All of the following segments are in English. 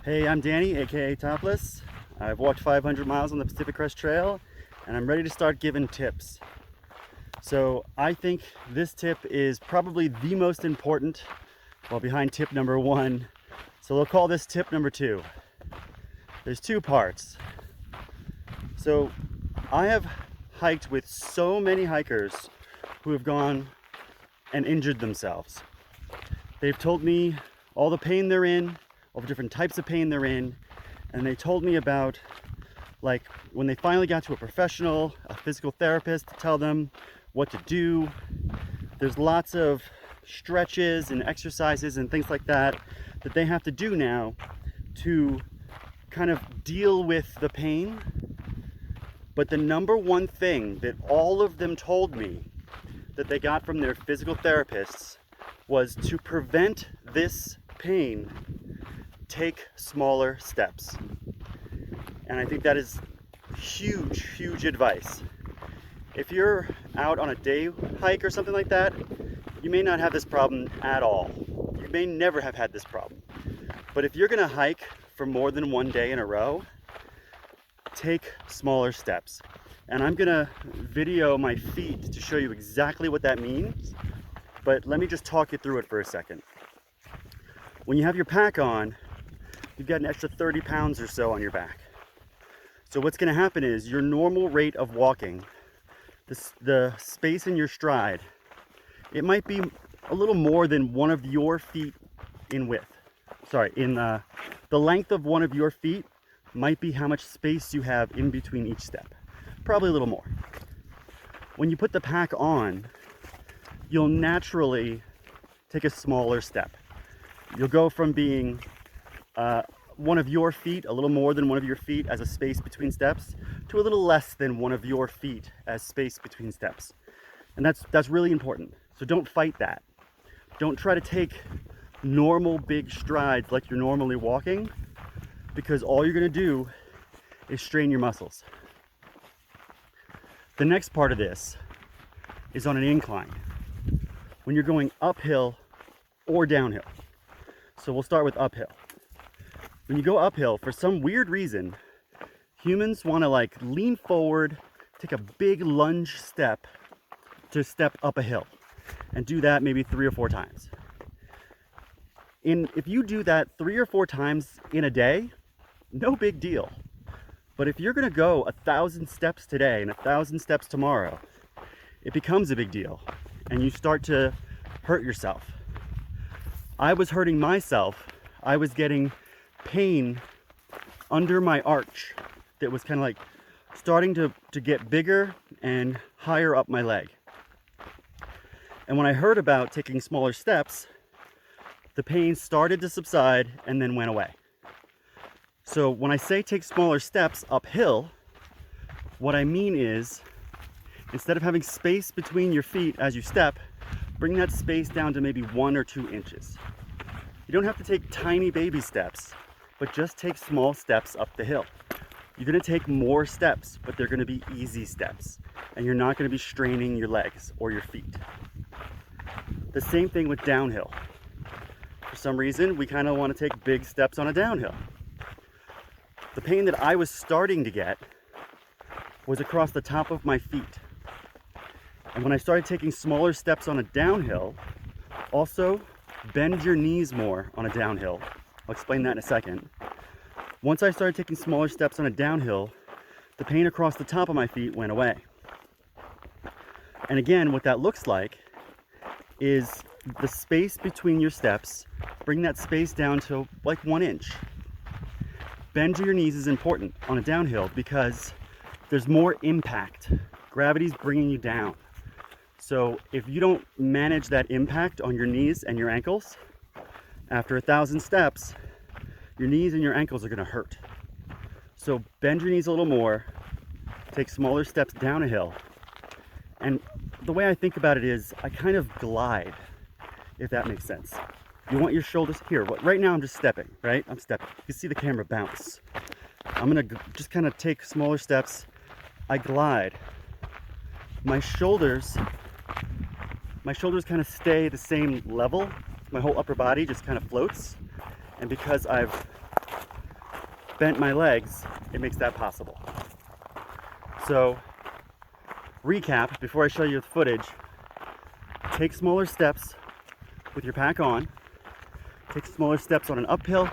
Hey, I'm Danny, aka Topless. I've walked 500 miles on the Pacific Crest Trail and I'm ready to start giving tips. So I think this tip is probably the most important, well, behind tip number one. So we'll call this tip number two. There's two parts. So I have hiked with so many hikers who have gone and injured themselves. They've told me all the pain they're in, all the different types of pain they're in, and they told me about, like, when they finally got to a professional, a physical therapist to tell them what to do. There's lots of stretches and exercises and things like that that they have to do now to kind of deal with the pain. But the number one thing that all of them told me that they got from their physical therapists was to prevent this pain, take smaller steps. And I think that is huge, huge advice. If you're out on a day hike or something like that, you may not have this problem at all. You may never have had this problem. But if you're gonna hike for more than one day in a row, take smaller steps. And I'm gonna video my feet to show you exactly what that means. But let me just talk you through it for a second. When you have your pack on, you've got an extra 30 pounds or so on your back. So what's gonna happen is your normal rate of walking, the space in your stride, it might be a little more than one of your feet in width. Sorry, the length of one of your feet might be how much space you have in between each step. Probably a little more. When you put the pack on, you'll naturally take a smaller step. You'll go from being one of your feet, a little more than one of your feet as a space between steps, to a little less than one of your feet as space between steps. And that's really important. So don't fight that. Don't try to take normal big strides like you're normally walking, because all you're gonna do is strain your muscles. The next part of this is on an incline, when you're going uphill or downhill. So we'll start with uphill. When you go uphill, for some weird reason, humans want to like lean forward, take a big lunge step to step up a hill, and do that maybe 3 or 4 times. If you do that 3 or 4 times in a day, no big deal. But if you're gonna go 1,000 steps today and 1,000 steps tomorrow, it becomes a big deal and you start to hurt yourself. I was hurting myself. I was getting pain under my arch that was kind of like starting to get bigger and higher up my leg. And when I heard about taking smaller steps, the pain started to subside and then went away. So when I say take smaller steps uphill, what I mean is, instead of having space between your feet as you step, bring that space down to maybe 1 or 2 inches. You don't have to take tiny baby steps, but just take small steps up the hill. You're gonna take more steps, but they're gonna be easy steps, and you're not gonna be straining your legs or your feet. The same thing with downhill. For some reason, we kind of want to take big steps on a downhill. The pain that I was starting to get was across the top of my feet. And when I started taking smaller steps on a downhill, also bend your knees more on a downhill. I'll explain that in a second. Once I started taking smaller steps on a downhill, the pain across the top of my feet went away. And again, what that looks like is the space between your steps, bring that space down to like 1 inch. Bend to your knees is important on a downhill because there's more impact. Gravity's bringing you down. So if you don't manage that impact on your knees and your ankles, after 1,000 steps, your knees and your ankles are gonna hurt. So bend your knees a little more, take smaller steps down a hill. And the way I think about it is I kind of glide, if that makes sense. You want your shoulders here. Right now I'm just stepping, right? I'm stepping. You can see the camera bounce. I'm gonna just kind of take smaller steps. I glide. My shoulders kind of stay the same level. My whole upper body just kind of floats. And because I've bent my legs, it makes that possible. So, recap, before I show you the footage, take smaller steps with your pack on, take smaller steps on an uphill,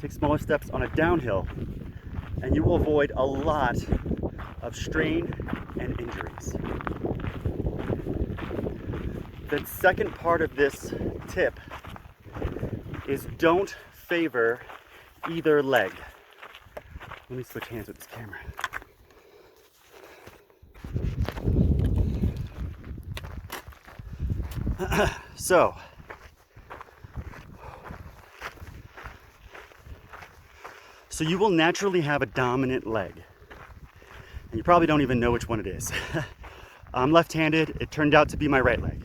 take smaller steps on a downhill, and you will avoid a lot of strain and injuries. The second part of this tip is don't favor either leg. Let me switch hands with this camera. So, you will naturally have a dominant leg. And you probably don't even know which one it is. I'm left-handed. It turned out to be my right leg.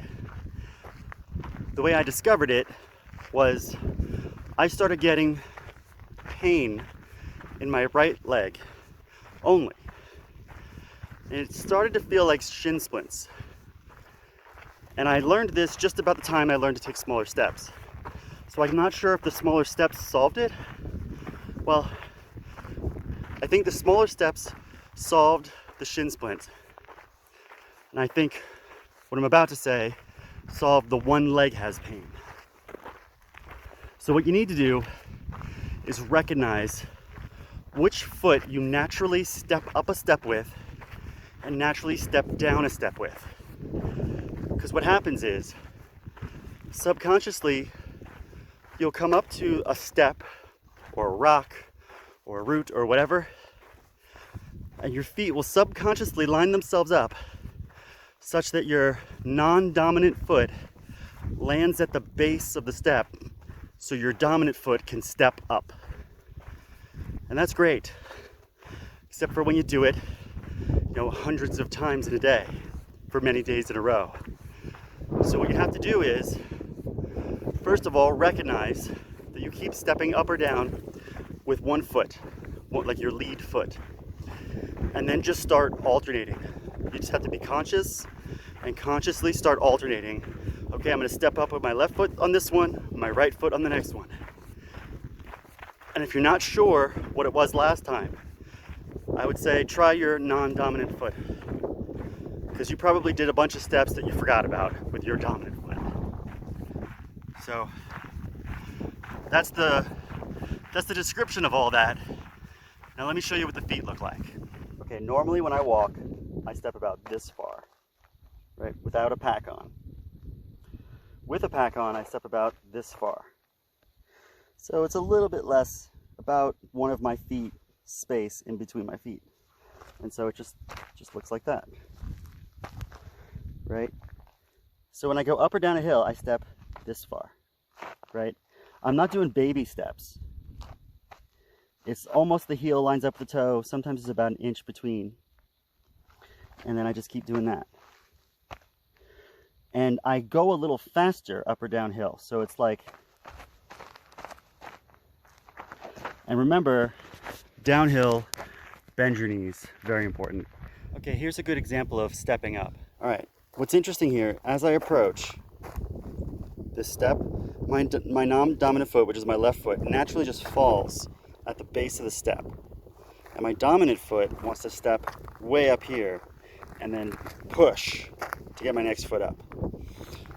The way I discovered it was I started getting pain in my right leg only. And it started to feel like shin splints. And I learned this just about the time I learned to take smaller steps. So I'm not sure if the smaller steps solved it. Well, I think the smaller steps solved the shin splint. And I think what I'm about to say solved the one leg has pain. So what you need to do is recognize which foot you naturally step up a step with and naturally step down a step with. Because what happens is, subconsciously, you'll come up to a step or a rock or a root or whatever, and your feet will subconsciously line themselves up such that your non-dominant foot lands at the base of the step so your dominant foot can step up. And that's great, except for when you do it, hundreds of times in a day for many days in a row. So what you have to do is, first of all, recognize that you keep stepping up or down with one foot, like your lead foot, and then just start alternating. You just have to be conscious and consciously start alternating. Okay, I'm going to step up with my left foot on this one, my right foot on the next one. And if you're not sure what it was last time, I would say try your non-dominant foot, because you probably did a bunch of steps that you forgot about with your dominant foot. So that's the description of all that. Now let me show you what the feet look like. Okay, normally when I walk, I step about this far, right, without a pack on. With a pack on, I step about this far. So it's a little bit less, about one of my feet space in between my feet. And so it just looks like that. Right? So when I go up or down a hill, I step this far, right? I'm not doing baby steps. It's almost the heel lines up the toe. Sometimes it's about an inch between. And then I just keep doing that. And I go a little faster up or downhill. So it's like, and remember, downhill, bend your knees, very important. Okay, here's a good example of stepping up. All right. What's interesting here, as I approach this step, my non-dominant foot, which is my left foot, naturally just falls at the base of the step. And my dominant foot wants to step way up here and then push to get my next foot up.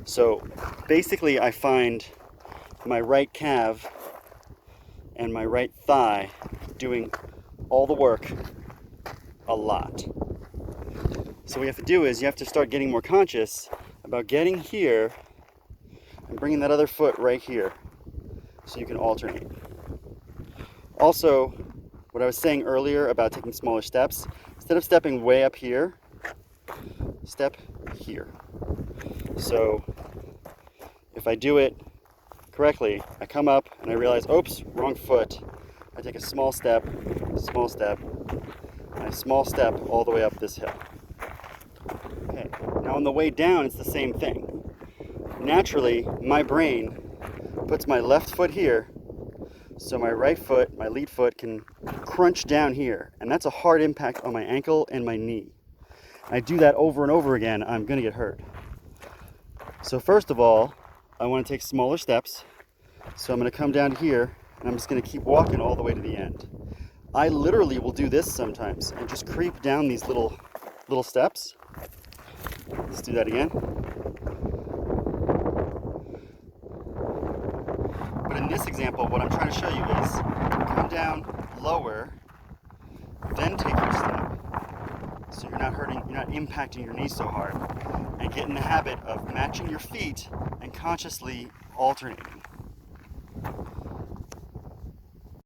So basically I find my right calf and my right thigh doing all the work a lot. So what you have to do is you have to start getting more conscious about getting here and bringing that other foot right here so you can alternate. Also, what I was saying earlier about taking smaller steps, instead of stepping way up here, step here. So if I do it correctly, I come up and I realize, oops, wrong foot. I take a small step, and a small step all the way up this hill. Okay, now on the way down, it's the same thing. Naturally, my brain puts my left foot here, so my right foot, my lead foot, can crunch down here, and that's a hard impact on my ankle and my knee. I do that over and over again, I'm gonna get hurt. So first of all, I wanna take smaller steps, so I'm gonna come down here, and I'm just gonna keep walking all the way to the end. I literally will do this sometimes and just creep down these little steps. Let's do that again. But in this example, what I'm trying to show you is come down lower, then take your step. So you're not impacting your knees so hard. And get in the habit of matching your feet and consciously alternating.